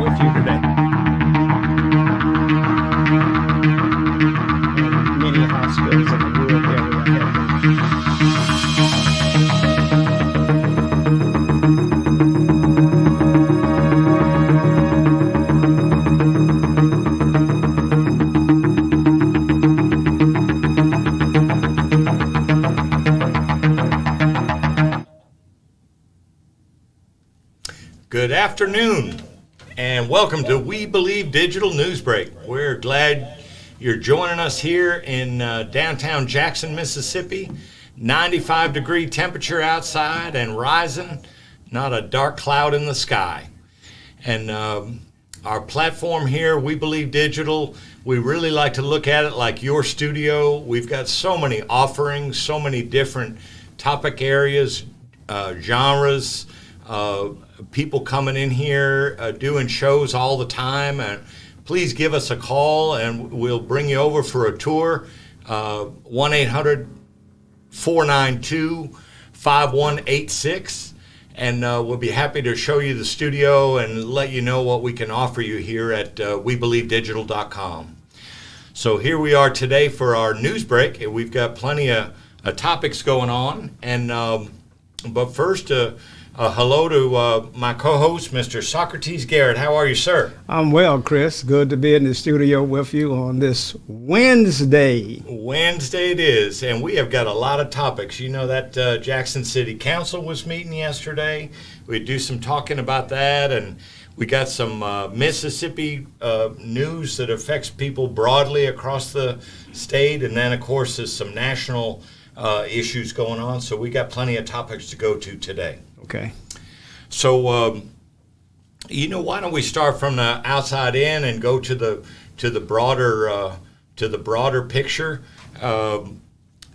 with you today. And many hospitals in the rural area have Good afternoon, and welcome to We Believe Digital Newsbreak. We're glad you're joining us here in downtown Jackson, Mississippi. 95-degree temperature outside and rising, not a dark cloud in the sky. And our platform here, We Believe Digital, we really like to look at it like your studio. We've got so many offerings, so many different topic areas, genres, people coming in here doing shows all the time. And please give us a call and we'll bring you over for a tour. 1-800-492-5186, and we'll be happy to show you the studio and let you know what we can offer you here at WeBelieveDigital.com. So here we are today for our news break, and we've got plenty of topics going on. And but first, hello to my co-host, Mr. Socrates Garrett. How are you, sir? I'm well, Chris. Good to be in the studio with you on this Wednesday. Wednesday it is, and we have got a lot of topics. You know that Jackson City Council was meeting yesterday. We do some talking about that, and we got some Mississippi news that affects people broadly across the state, and then, of course, there's some national issues going on. So we got plenty of topics to go to today. Okay. So, why don't we start from the outside in and go to the broader picture?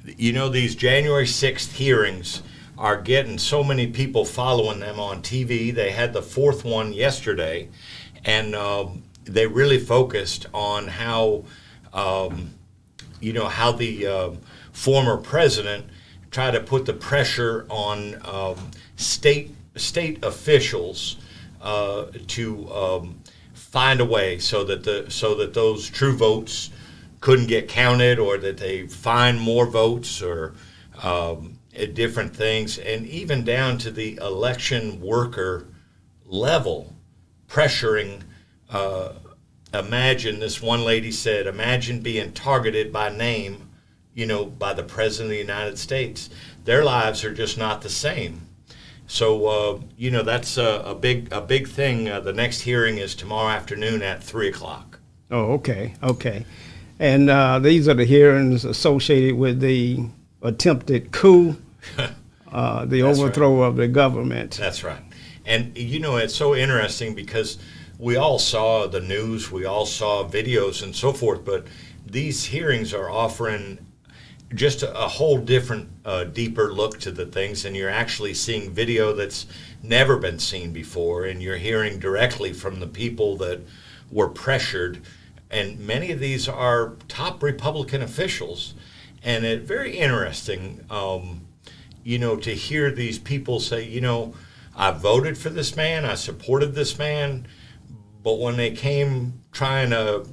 These January 6th hearings are getting so many people following them on TV. They had the fourth one yesterday, and they really focused on how the former president tried to put the pressure on state officials to find a way so that those true votes couldn't get counted, or that they find more votes, or different things, and even down to the election worker level, pressuring. Imagine, this one lady said, imagine being targeted by name, by the President of the United States. Their lives are just not the same. So, that's a big thing. The next hearing is tomorrow afternoon at 3 o'clock. Oh, okay. And these are the hearings associated with the attempted coup, the overthrow of the government. That's right. And, it's so interesting because we all saw the news, we all saw videos and so forth, but these hearings are offering just a whole different, deeper look to the things, and you're actually seeing video that's never been seen before, and you're hearing directly from the people that were pressured, and many of these are top Republican officials, and it's very interesting, to hear these people say, I voted for this man, I supported this man, but when they came trying to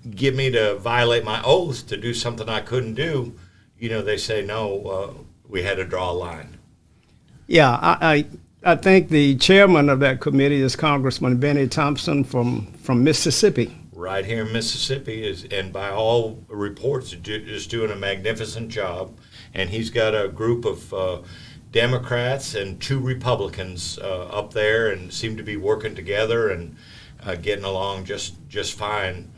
get me to violate my oath to do something I couldn't do, they say, no, we had to draw a line. Yeah, I think the chairman of that committee is Congressman Benny Thompson from Mississippi. Right here in Mississippi, and by all reports, is doing a magnificent job. And he's got a group of Democrats and 2 Republicans up there, and seem to be working together and getting along just fine.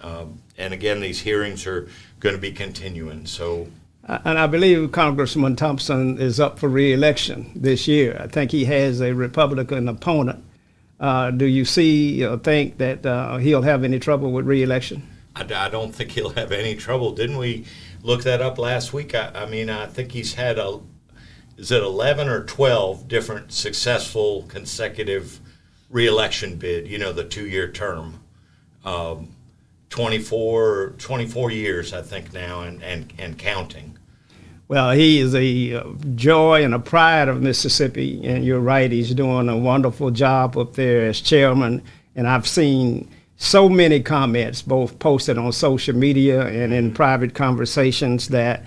And again, these hearings are going to be continuing. So. And I believe Congressman Thompson is up for re-election this year. I think he has a Republican opponent. Do you see or think that he'll have any trouble with re-election? I don't think he'll have any trouble. Didn't we look that up last week? I think he's had 11 or 12 different successful consecutive re-election bid, the 2-year term. 24 years, I think, now, and counting. Well, he is a joy and a pride of Mississippi, and you're right, he's doing a wonderful job up there as chairman, And I've seen so many comments, both posted on social media and in private conversations, that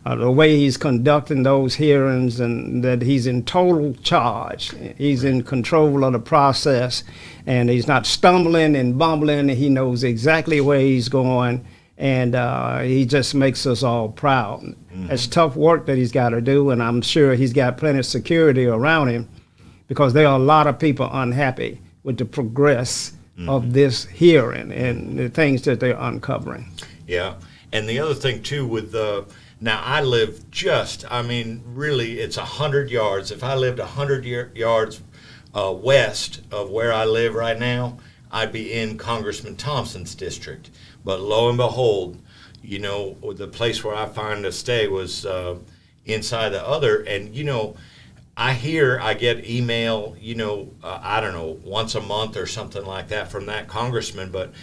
the way he's conducting those hearings and that he's in total charge. He's in control of the process, and he's not stumbling and bumbling. He knows exactly where he's going, and he just makes us all proud. It's tough work that he's got to do, and I'm sure he's got plenty of security around him, because there are a lot of people unhappy with the progress of this hearing and the things that they're uncovering. Yeah, and the other thing too with now I live really it's 100 yards. If I lived 100 yards west of where I live right now, I'd be in Congressman Thompson's district. But lo and behold, the place where I find to stay was inside the other, and I get email, I don't know, once a month or something like that from that congressman, but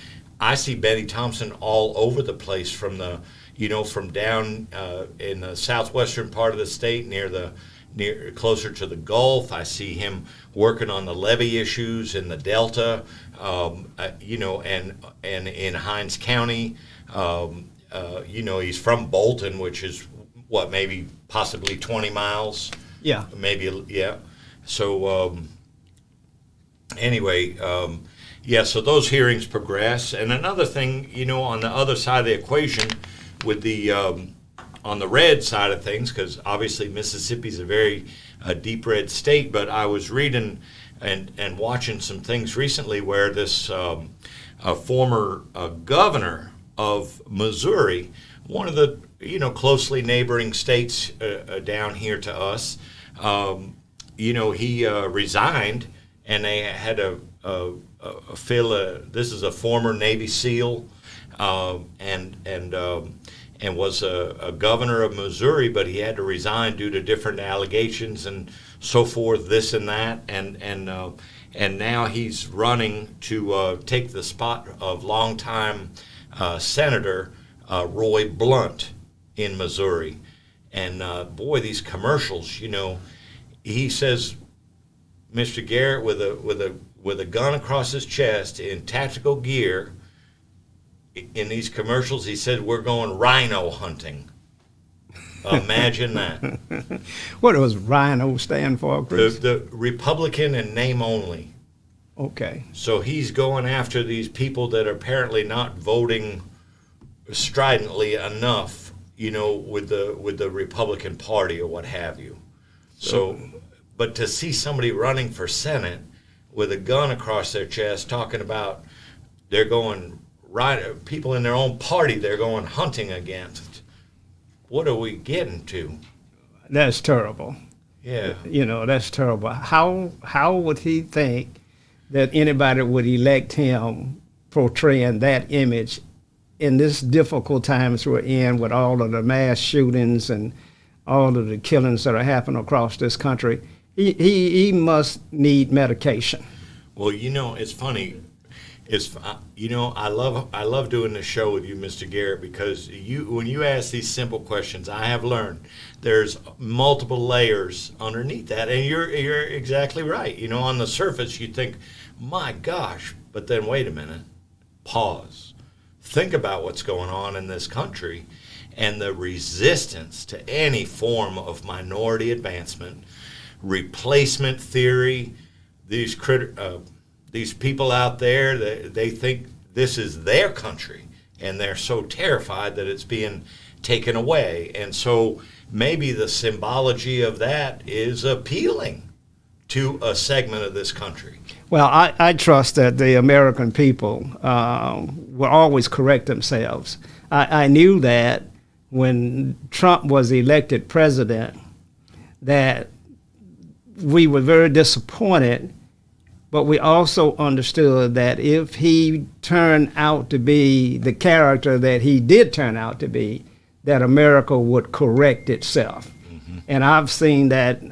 I see Benny Thompson all over the place from down in the southwestern part of the state, near closer to the Gulf. I see him working on the levee issues in the Delta, and in Hinds County. He's from Bolton, which is maybe possibly 20 miles. Yeah. Maybe, yeah. So, so those hearings progress. And another thing, on the other side of the equation, with the on the red side of things, because obviously Mississippi's a very deep red state, but I was reading and watching some things recently where this former governor of Missouri, one of the closely neighboring states down here to us, he resigned, and they had to this is a former Navy SEAL, and was a governor of Missouri, but he had to resign due to different allegations and so forth, this and that, and now he's running to take the spot of longtime Senator Roy Blunt in Missouri. And these commercials, he says, Mr. Garrett with a gun across his chest in tactical gear. In these commercials, he said, "We're going rhino hunting." Imagine that. What does rhino stand for, Chris? The Republican in name only. Okay. So he's going after these people that are apparently not voting stridently enough, with the Republican Party or what have you. So, but to see somebody running for Senate with a gun across their chest talking about they're going people in their own party they're going hunting against, what are we getting to? That's terrible. Yeah. That's terrible. How would he think that anybody would elect him portraying that image in this difficult times we're in, with all of the mass shootings and all of the killings that are happening across this country? He must need medication. Well, it's funny. I love doing this show with you, Mr. Garrett, because when you ask these simple questions, I have learned there's multiple layers underneath that, and you're exactly right. On the surface you think, my gosh, but then wait a minute, pause, think about what's going on in this country, and the resistance to any form of minority advancement, replacement theory, these people out there, they think this is their country, and they're so terrified that it's being taken away. And so maybe the symbology of that is appealing to a segment of this country. Well, I trust that the American people will always correct themselves. I knew that when Trump was elected president, that we were very disappointed. But we also understood that if he turned out to be the character that he did turn out to be, that America would correct itself. Mm-hmm. And I've seen that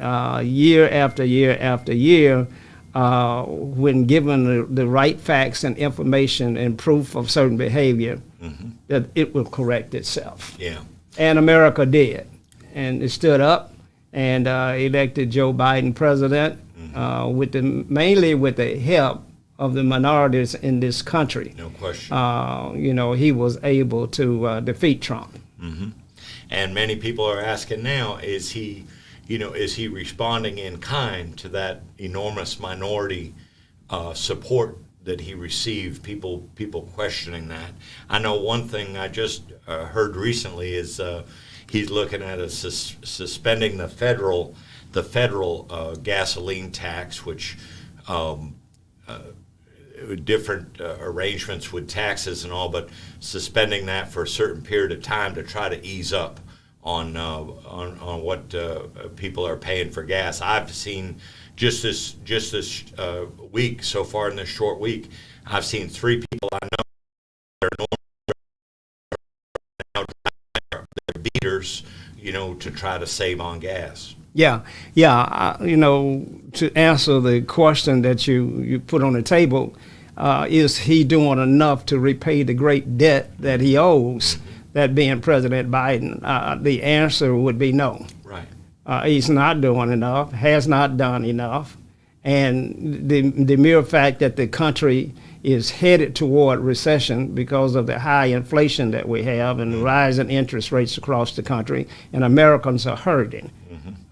year after year after year, when given the right facts and information and proof of certain behavior, mm-hmm. that it will correct itself. Yeah. And America did. And it stood up and elected Joe Biden president. Mainly with the help of the minorities in this country. No question. He was able to defeat Trump. Mm-hmm. And many people are asking now, is he responding in kind to that enormous minority support that he received? People questioning that. I know one thing I just heard recently is he's looking at suspending the federal gasoline tax, which different arrangements with taxes and all, but suspending that for a certain period of time to try to ease up on what people are paying for gas. I've seen just this week, so far in this short week, I've seen 3 people I know that are now they're beaters, to try to save on gas. Yeah. To answer the question that you put on the table, is he doing enough to repay the great debt that he owes, that being President Biden? The answer would be no. Right. He's not doing enough, has not done enough. And the mere fact that the country is headed toward recession because of the high inflation that we have and the rising interest rates across the country, and Americans are hurting.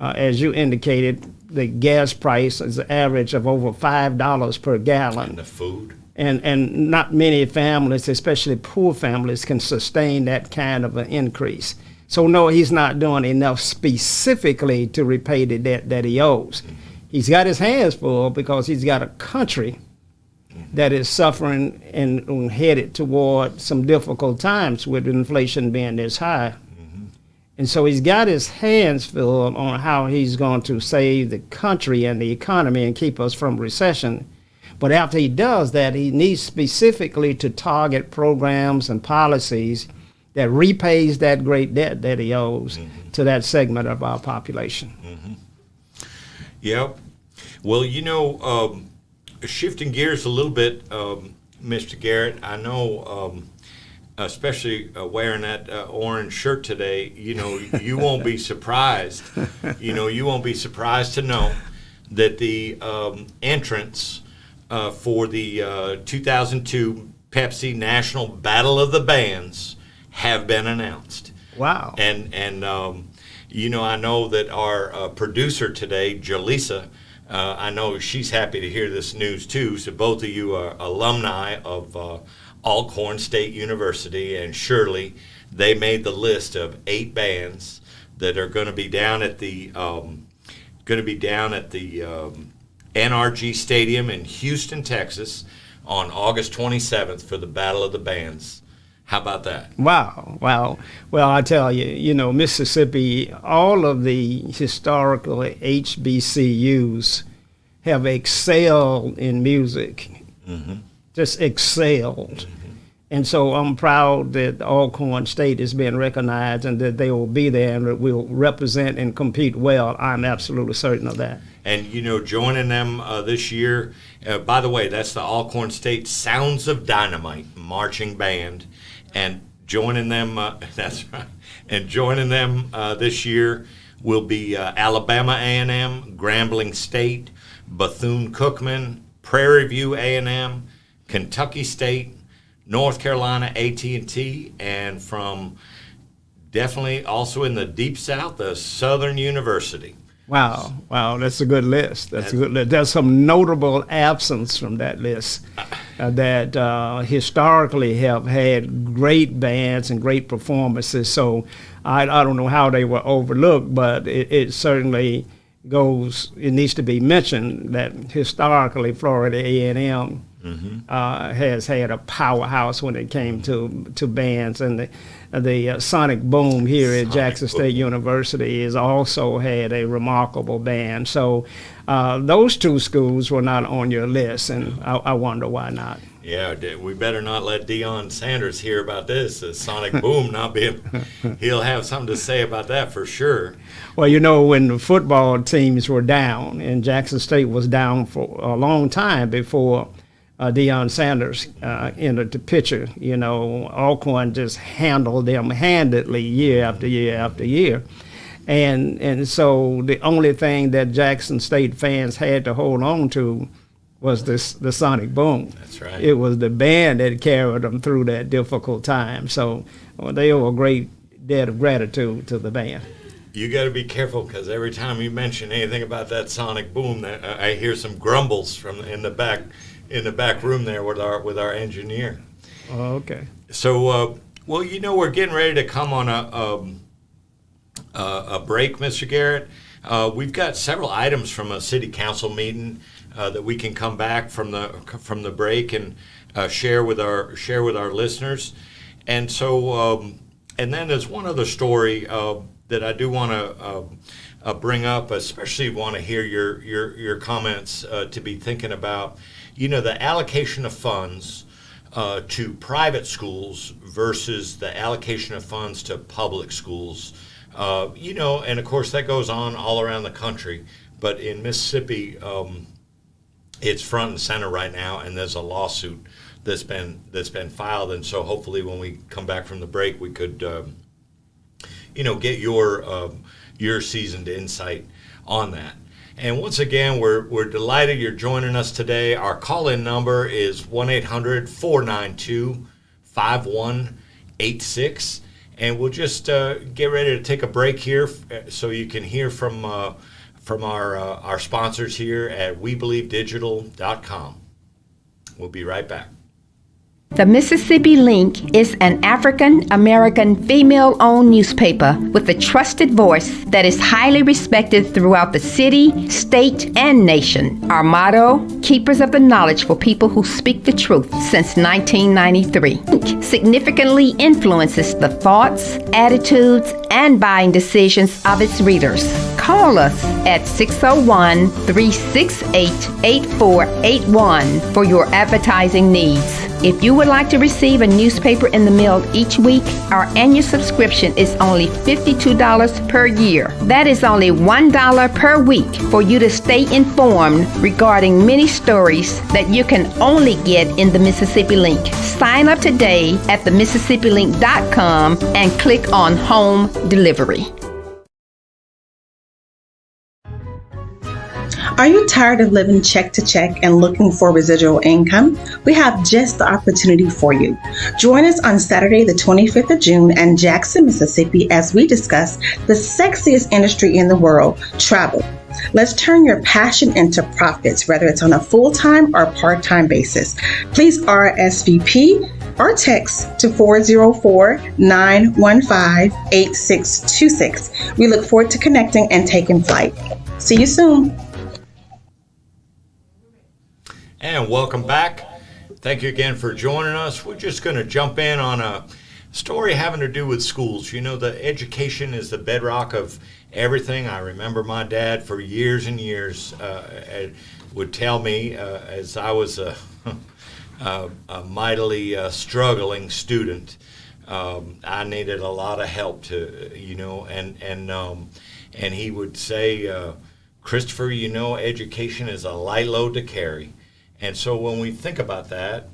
As you indicated, the gas price is an average of over $5 per gallon. And the food. And not many families, especially poor families, can sustain that kind of an increase. So no, he's not doing enough specifically to repay the debt that he owes. He's got his hands full because he's got a country that is suffering and headed toward some difficult times with inflation being this high. And so he's got his hands full on how he's going to save the country and the economy and keep us from recession. But after he does that, he needs specifically to target programs and policies that repays that great debt that he owes to that segment of our population. Yep. Well, shifting gears a little bit, Mr. Garrett, I know, especially wearing that orange shirt today, you won't be surprised. You won't be surprised to know that the entrants for the 2002 Pepsi National Battle of the Bands have been announced. Wow. And I know that our producer today, Jaleesa, I know she's happy to hear this news too. So both of you are alumni of Alcorn State University, and surely they made the list of 8 bands that are going to be down at the NRG Stadium in Houston, Texas, on August 27th for the Battle of the Bands. How about that? Wow. Well, I tell you, Mississippi, all of the historical HBCUs have excelled in music, just excelled. And so I'm proud that Alcorn State is being recognized and that they will be there and will represent and compete well. I'm absolutely certain of that. And, joining them this year, by the way, that's the Alcorn State Sounds of Dynamite marching band. And joining them, that's right, and joining them this year will be Alabama A&M, Grambling State, Bethune-Cookman, Prairie View A&M, Kentucky State, North Carolina A&T, and from definitely also in the Deep South, the Southern University. Wow, that's a good list. That's a good list. There's some notable absence from that list that historically have had great bands and great performances. So I don't know how they were overlooked, but it certainly it needs to be mentioned that historically Florida A&M has had a powerhouse when it came to bands, and the sonic boom here at Jackson State University has also had a remarkable band. So those 2 schools were not on your list, and I wonder why not. Yeah, we better not let Deion Sanders hear about this. The sonic boom not being, he'll have something to say about that for sure. Well, when the football teams were down, and Jackson State was down for a long time before Deion Sanders entered the picture, Alcorn just handled them handedly year after year after year. And so the only thing that Jackson State fans had to hold on to was the sonic boom. That's right. It was the band that carried them through that difficult time. So they owe a great debt of gratitude to the band. You got to be careful, because every time you mention anything about that sonic boom, I hear some grumbles from in the back room there with our engineer. Oh, okay. So, well, we're getting ready to come on a break, Mr. Garrett. We've got several items from a city council meeting that we can come back from the break and share with our listeners. And so, and then there's one other story that I do want to bring up, especially want to hear your comments to be thinking about, the allocation of funds to private schools versus the allocation of funds to public schools. And of course that goes on all around the country, but in Mississippi, it's front and center right now, and there's a lawsuit that's been filed. And so hopefully when we come back from the break, we could get your seasoned insight on that. And once again, we're delighted you're joining us today. Our call-in number is 1-800-492-5186, and we'll just get ready to take a break here so you can hear from our sponsors here at WeBelieveDigital.com. We'll be right back. The Mississippi Link is an African-American female-owned newspaper with a trusted voice that is highly respected throughout the city, state, and nation. Our motto, keepers of the knowledge for people who speak the truth, since 1993. Link significantly influences the thoughts, attitudes, and buying decisions of its readers. Call us at 601-368-8481 for your advertising needs. If you would like to receive a newspaper in the mail each week, our annual subscription is only $52 per year. That is only $1 per week for you to stay informed regarding many stories that you can only get in the Mississippi Link. Sign up today at themississippilink.com and click on Home Delivery. Are you tired of living check to check and looking for residual income? We have just the opportunity for you. Join us on Saturday, the 25th of June in Jackson, Mississippi, as we discuss the sexiest industry in the world, travel. Let's turn your passion into profits, whether it's on a full-time or part-time basis. Please RSVP or text to 404-915-8626. We look forward to connecting and taking flight. See you soon. And welcome back. Thank you again for joining us. We're just going to jump in on a story having to do with schools. The education is the bedrock of everything. I remember my dad for years and years would tell me as I was a mightily struggling student, I needed a lot of help to, and he would say, Christopher, education is a light load to carry. And so when we think about that,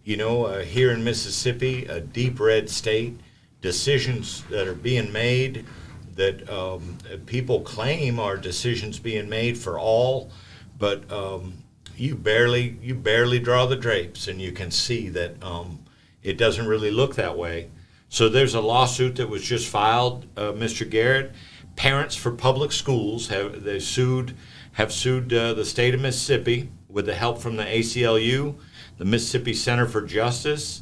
here in Mississippi, a deep red state, decisions that are being made that people claim are decisions being made for all, but you barely draw the drapes, and you can see that it doesn't really look that way. So there's a lawsuit that was just filed, Mr. Garrett. Parents for public schools have sued the state of Mississippi with the help from the ACLU, the Mississippi Center for Justice,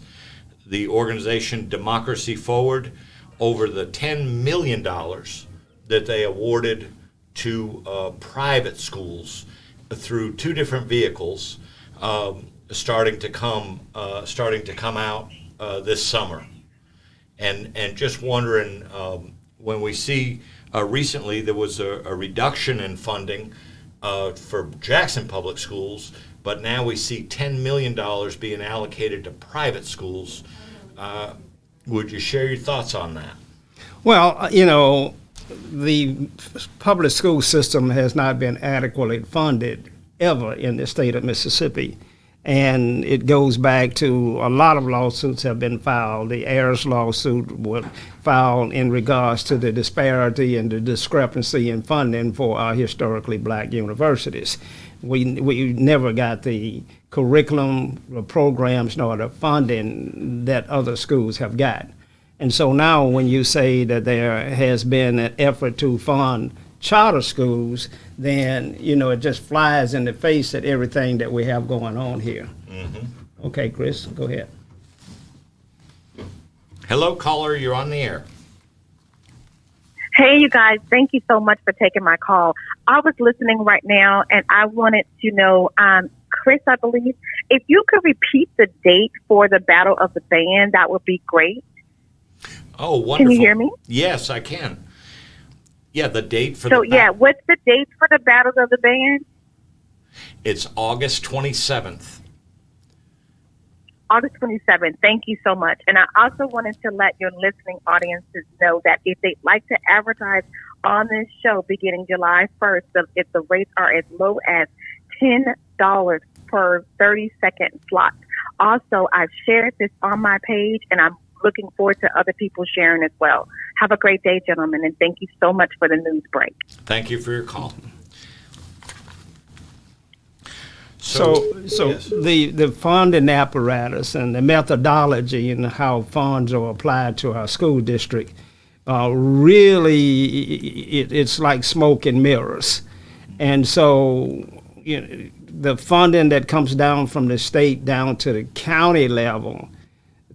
the organization Democracy Forward, over the $10 million that they awarded to private schools through two different vehicles, starting to come out this summer, and just wondering when we see recently there was a reduction in funding for Jackson Public Schools, but now we see $10 million being allocated to private schools. Would you share your thoughts on that? Well, the public school system has not been adequately funded ever in the state of Mississippi. And it goes back to a lot of lawsuits have been filed. The Ayers lawsuit was filed in regards to the disparity and the discrepancy in funding for our historically black universities. We never got the curriculum, the programs, nor the funding that other schools have got. And so now when you say that there has been an effort to fund charter schools, then, it just flies in the face at everything that we have going on here. Mm-hmm. Okay, Chris, go ahead. Hello, caller. You're on the air. Hey, you guys. Thank you so much for taking my call. I was listening right now, and I wanted to know, Chris, I believe, if you could repeat the date for the Battle of the Band, that would be great. Oh, wonderful. Can you hear me? Yes, I can. Yeah, the date for what's the date for the Battle of the Band? It's August 27th. August 27th. Thank you so much. And I also wanted to let your listening audiences know that if they'd like to advertise on this show beginning July 1st, if the rates are as low as $10 per 30-second slot. Also, I've shared this on my page, and I'm looking forward to other people sharing as well. Have a great day, gentlemen, and thank you so much for the news break. Thank you for your call. So yes. the funding apparatus and the methodology and how funds are applied to our school district, really, it's like smoke and mirrors. And so, the funding that comes down from the state down to the county level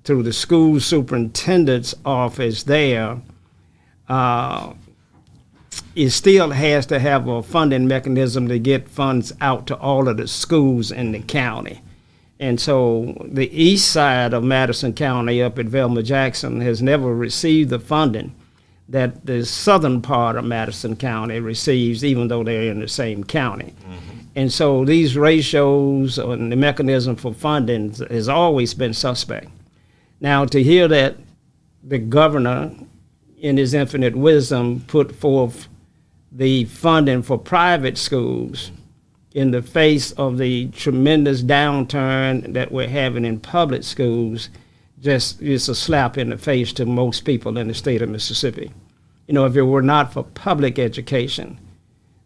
through the school superintendent's office there, it still has to have a funding mechanism to get funds out to all of the schools in the county. And so the east side of Madison County up at Velma Jackson has never received the funding that the southern part of Madison County receives, even though they're in the same county. Mm-hmm. And so these ratios and the mechanism for funding has always been suspect. Now, to hear that the governor, in his infinite wisdom, put forth the funding for private schools in the face of the tremendous downturn that we're having in public schools, just is a slap in the face to most people in the state of Mississippi. If it were not for public education,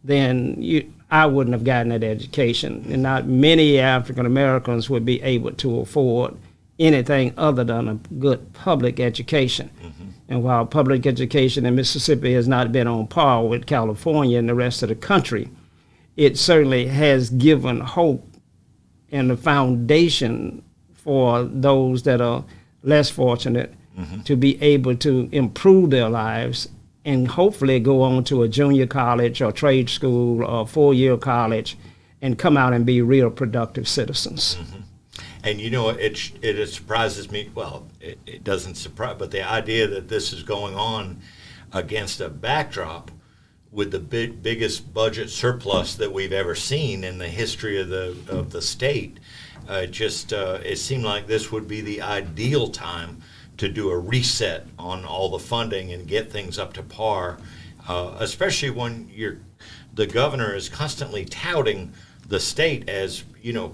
then I wouldn't have gotten that education, and not many African Americans would be able to afford anything other than a good public education. Mm-hmm. And while public education in Mississippi has not been on par with California and the rest of the country, it certainly has given hope and the foundation for those that are less fortunate mm-hmm. to be able to improve their lives and hopefully go on to a junior college or trade school or 4-year college and come out and be real productive citizens. Mm-hmm. And it surprises me. Well, it doesn't surprise, but the idea that this is going on against a backdrop with the biggest budget surplus that we've ever seen in the history of the state, it seemed like this would be the ideal time to do a reset on all the funding and get things up to par, especially when the governor is constantly touting the state as,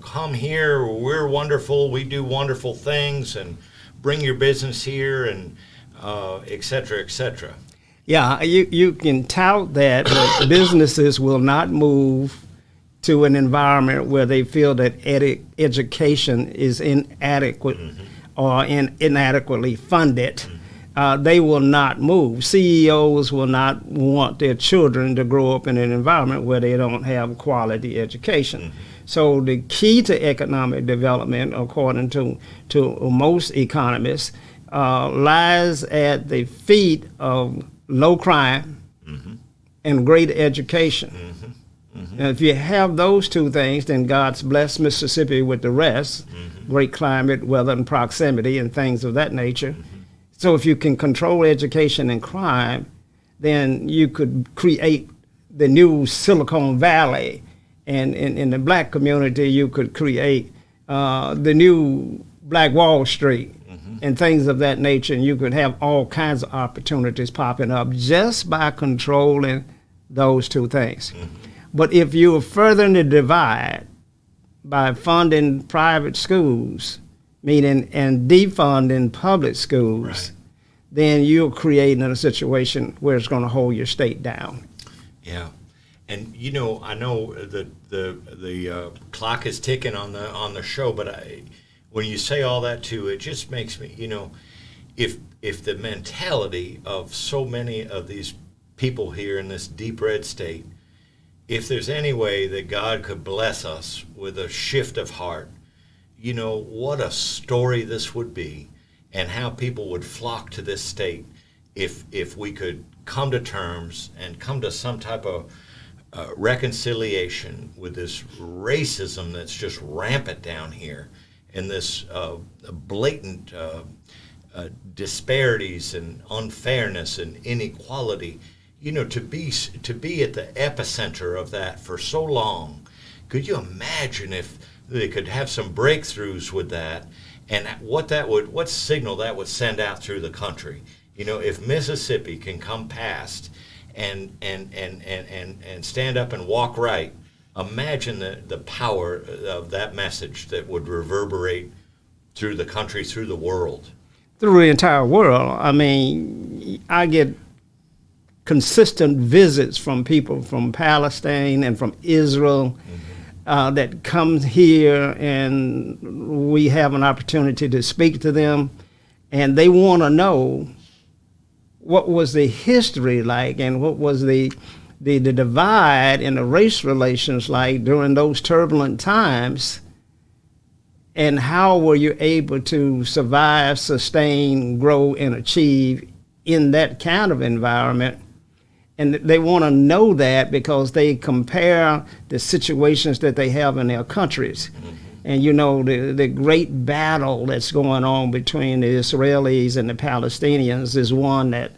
come here, we're wonderful, we do wonderful things, and bring your business here, and et cetera, et cetera. Yeah, you can tout that, but businesses will not move to an environment where they feel that education is inadequate mm-hmm. or inadequately funded. Mm-hmm. They will not move. CEOs will not want their children to grow up in an environment where they don't have quality education. Mm-hmm. So the key to economic development, according to most economists, lies at the feet of low crime mm-hmm. and great education. Mm-hmm. Mm-hmm. And if you have those two things, then God's blessed Mississippi with the rest, mm-hmm. great climate, weather, and proximity, and things of that nature. Mm-hmm. So if you can control education and crime, then you could create the new Silicon Valley. And in the black community, you could create the new Black Wall Street mm-hmm. and things of that nature. And you could have all kinds of opportunities popping up just by controlling those two things. Mm-hmm. But if you are furthering the divide by funding private schools, meaning and defunding public schools, right. then you're creating a situation where it's going to hold your state down. Yeah. And I know the clock is ticking on the show, but when you say all that too, it just makes me, if the mentality of so many of these people here in this deep red state, if there's any way that God could bless us with a shift of heart, what a story this would be, and how people would flock to this state if we could come to terms and come to some type of reconciliation with this racism that's just rampant down here, and this blatant disparities and unfairness and inequality. To be at the epicenter of that for so long. Could you imagine if they could have some breakthroughs with that, and what signal that would send out through the country? If Mississippi can come past and stand up and walk right, imagine the power of that message that would reverberate through the country, through the world. Through the entire world. I mean, I get consistent visits from people from Palestine and from Israel that come here, and we have an opportunity to speak to them, and they want to know what was the history like, and what was the divide in the race relations like during those turbulent times, and how were you able to survive, sustain, grow, and achieve in that kind of environment. And they want to know that because they compare the situations that they have in their countries. And the great battle that's going on between the Israelis and the Palestinians is one that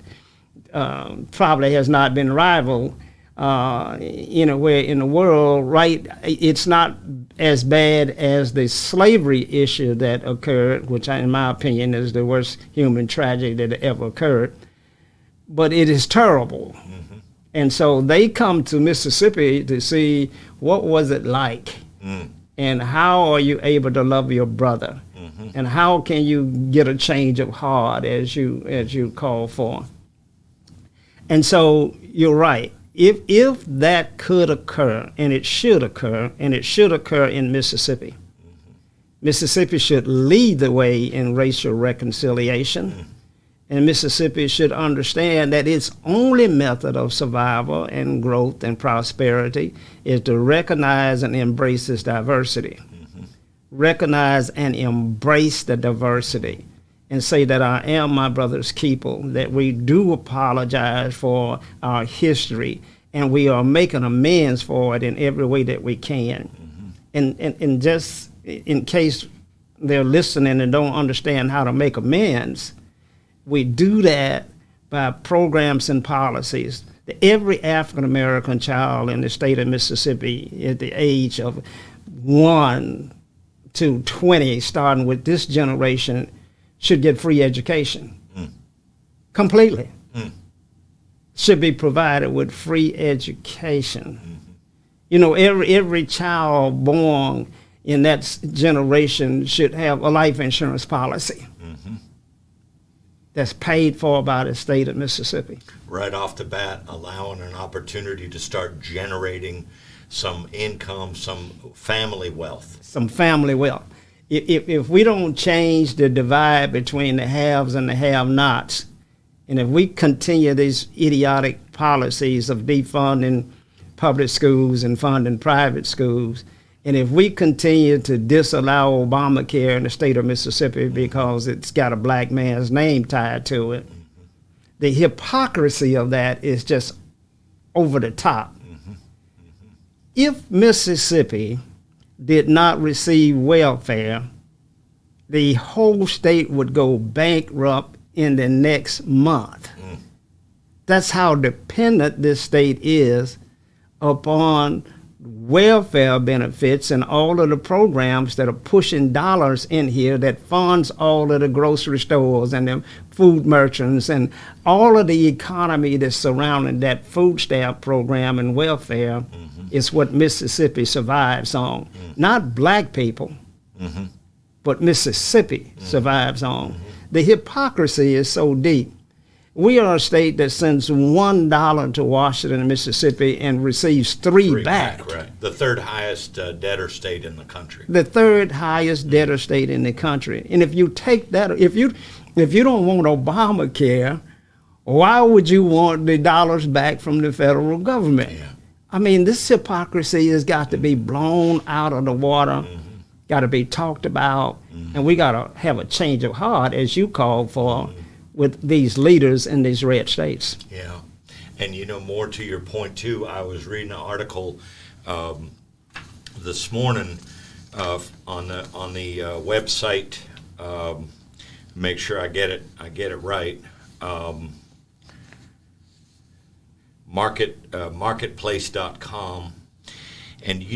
probably has not been rivaled anywhere in the world, right? It's not as bad as the slavery issue that occurred, which in my opinion is the worst human tragedy that ever occurred. But it is terrible. And so they come to Mississippi to see what was it like, and how are you able to love your brother, and how can you get a change of heart as you call for. And so you're right. If that could occur, and it should occur, and it should occur in Mississippi, Mississippi should lead the way in racial reconciliation. And Mississippi should understand that its only method of survival and growth and prosperity is to recognize and embrace its diversity. Recognize and embrace the diversity, and say that I am my brother's keeper, that we do apologize for our history, and we are making amends for it in every way that we can. And just in case they're listening and don't understand how to make amends, we do that by programs and policies. Every African-American child in the state of Mississippi at the age of 1 to 20, starting with this generation, should get free education. Completely. Should be provided with free education. Every child born in that generation should have a life insurance policy. That's paid for by the state of Mississippi. Right off the bat, allowing an opportunity to start generating some income, some family wealth. If we don't change the divide between the haves and the have-nots, and if we continue these idiotic policies of defunding public schools and funding private schools, and if we continue to disallow Obamacare in the state of Mississippi because it's got a black man's name tied to it, the hypocrisy of that is just over the top. If Mississippi did not receive welfare, the whole state would go bankrupt in the next month. That's how dependent this state is upon welfare benefits and all of the programs that are pushing dollars in here that funds all of the grocery stores and the food merchants and all of the economy that's surrounding that food stamp program and welfare is what Mississippi survives on. Not black people, but Mississippi survives on. The hypocrisy is so deep. We are a state that sends $1 to Washington and Mississippi and receives three back. Right. The third highest debtor state in the country. The third highest debtor state in the country. And if you take that, if you don't want Obamacare, why would you want the dollars back from the federal government? Yeah. I mean, this hypocrisy has got to be blown out of the water, got to be talked about, and we got to have a change of heart, as you called for, with these leaders in these red states. Yeah. And more to your point too, I was reading an article this morning on the website. Make sure I get it right. Marketplace.com, and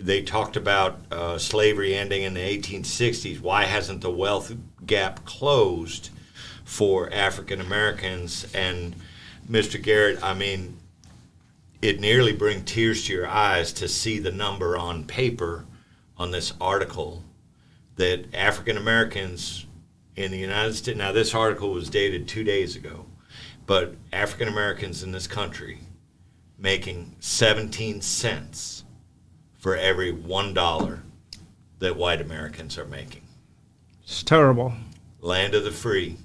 they talked about slavery ending in the 1860s. Why hasn't the wealth gap closed for African Americans? And Mr. Garrett, I mean, it nearly brings tears to your eyes to see the number on paper on this article that African Americans in the United States, now this article was dated 2 days ago, but African Americans in this country making 17 cents for every $1 that white Americans are making. It's terrible. Land of the free,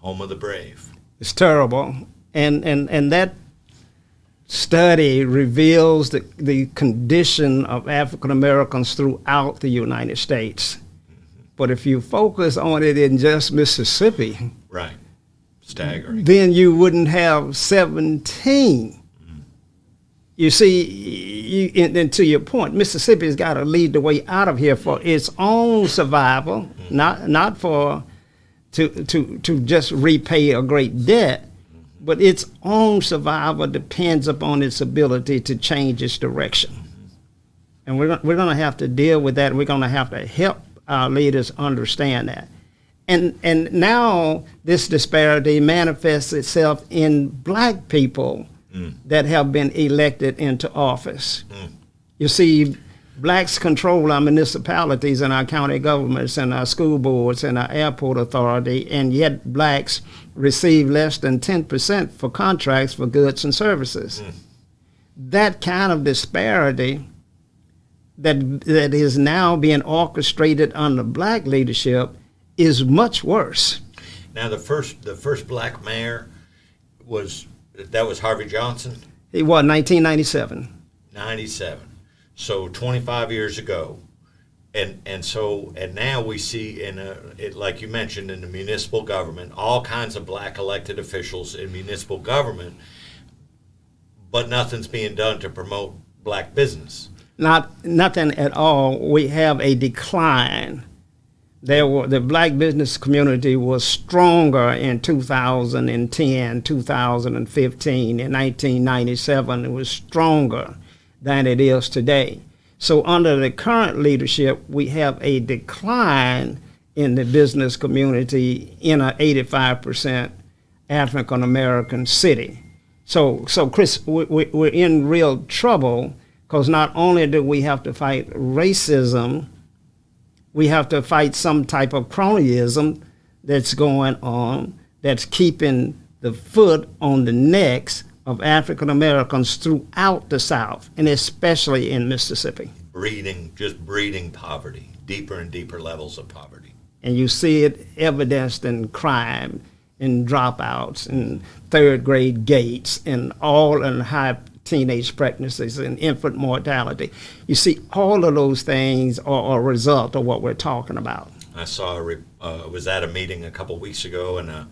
home of the brave. It's terrible. And that study reveals the condition of African Americans throughout the United States. But if you focus on it in just Mississippi, right, staggering, then you wouldn't have 17. You see, and to your point, Mississippi's got to lead the way out of here for its own survival, not for to just repay a great debt, but its own survival depends upon its ability to change its direction. And we're going to have to deal with that. We're going to have to help our leaders understand that. And now this disparity manifests itself in black people that have been elected into office. You see, blacks control our municipalities and our county governments and our school boards and our airport authority, and yet blacks receive less than 10% for contracts for goods and services. That kind of disparity that is now being orchestrated under black leadership is much worse. Now, the first black mayor was Harvey Johnson? He was 1997. 97. So 25 years ago. And now we see like you mentioned, in the municipal government, all kinds of black elected officials in municipal government, but nothing's being done to promote black business. Nothing at all. We have a decline. The black business community was stronger in 2010, 2015. In 1997, it was stronger than it is today. So under the current leadership, we have a decline in the business community in an 85% African American city. So Chris, we're in real trouble, because not only do we have to fight racism, we have to fight some type of cronyism that's going on, that's keeping the foot on the necks of African Americans throughout the South, and especially in Mississippi. Breeding poverty, deeper and deeper levels of poverty. And you see it evidenced in crime, in dropouts, in third grade gates, and all in high teenage pregnancies and infant mortality. You see, all of those things are a result of what we're talking about. I saw was at a meeting a couple weeks ago, and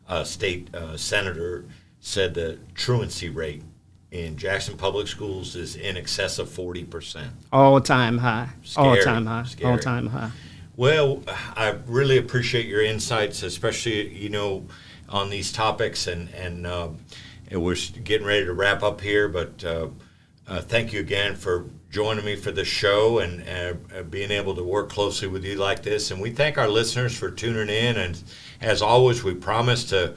a state senator said the truancy rate in Jackson Public Schools is in excess of 40%. All-time high. Scary. All-time high. Scary. All-time high. Well, I really appreciate your insights, especially, on these topics, and we're getting ready to wrap up here, but thank you again for joining me for the show and being able to work closely with you like this. And we thank our listeners for tuning in. And as always, we promise to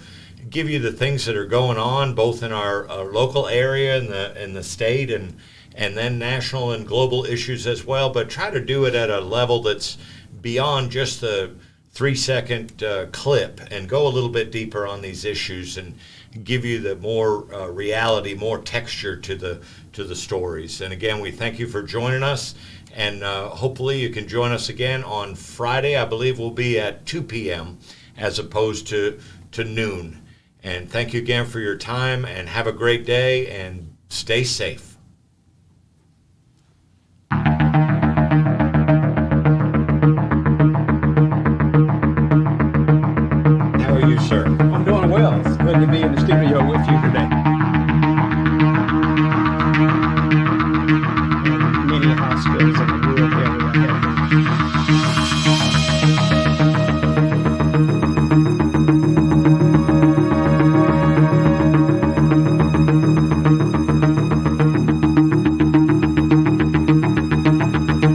give you the things that are going on, both in our local area and the state, and then national and global issues as well, but try to do it at a level that's beyond just the 3-second clip and go a little bit deeper on these issues and give you the more reality, more texture to the stories. And again, we thank you for joining us, and hopefully you can join us again on Friday. I believe we'll be at 2 p.m. as opposed to noon. And thank you again for your time, and have a great day, and stay safe.